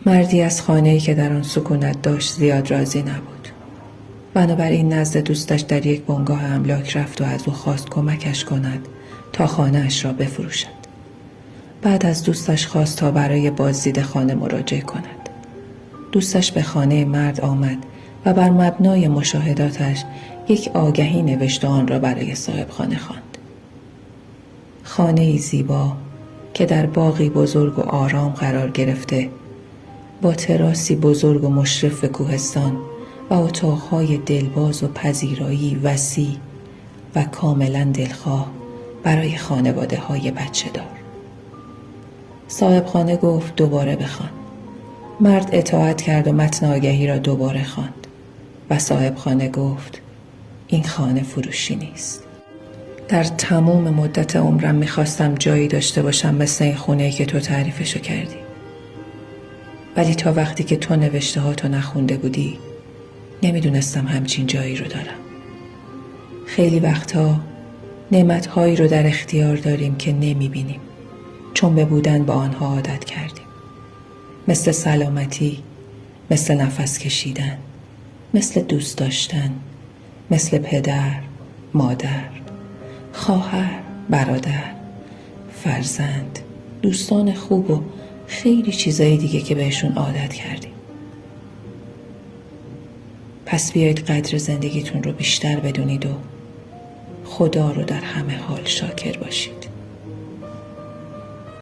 مردی از خانه‌ای که در آن سکونت داشت زیاد راضی نبود. بنابراین نزد دوستش در یک بنگاه املاک رفت و از او خواست کمکش کند تا خانه‌اش را بفروشد. بعد از دوستش خواست تا برای بازدید خانه مراجعه کند. دوستش به خانه مرد آمد و بر مبنای مشاهداتش یک آگهی نوشت و آن را برای صاحب خانه خواند. خانه‌ای زیبا که در باغی بزرگ و آرام قرار گرفته، با تراسی بزرگ و مشرف به کوهستان و اتاقهای دلباز و پذیرایی وسیع و کاملا دلخواه برای خانواده‌های بچه دار. صاحب خانه گفت دوباره بخوان. مرد اطاعت کرد و متن آگهی را دوباره خواند و صاحب خانه گفت این خانه فروشی نیست. در تمام مدت عمرم میخواستم جایی داشته باشم مثل این خونه‌ای که تو تعریفشو کردی. ولی تا وقتی که تو نوشته ها تو نخونده بودی نمیدونستم همچین جایی رو دارم. خیلی وقتها نعمتهایی رو در اختیار داریم که نمیبینیم چون به بودن با آنها عادت کردیم. مثل سلامتی، مثل نفس کشیدن، مثل دوست داشتن، مثل پدر، مادر، خواهر، برادر، فرزند، دوستان خوب و خیلی چیزای دیگه که بهشون عادت کردیم. پس بیایید قدر زندگیتون رو بیشتر بدونید و خدا رو در همه حال شاکر باشید.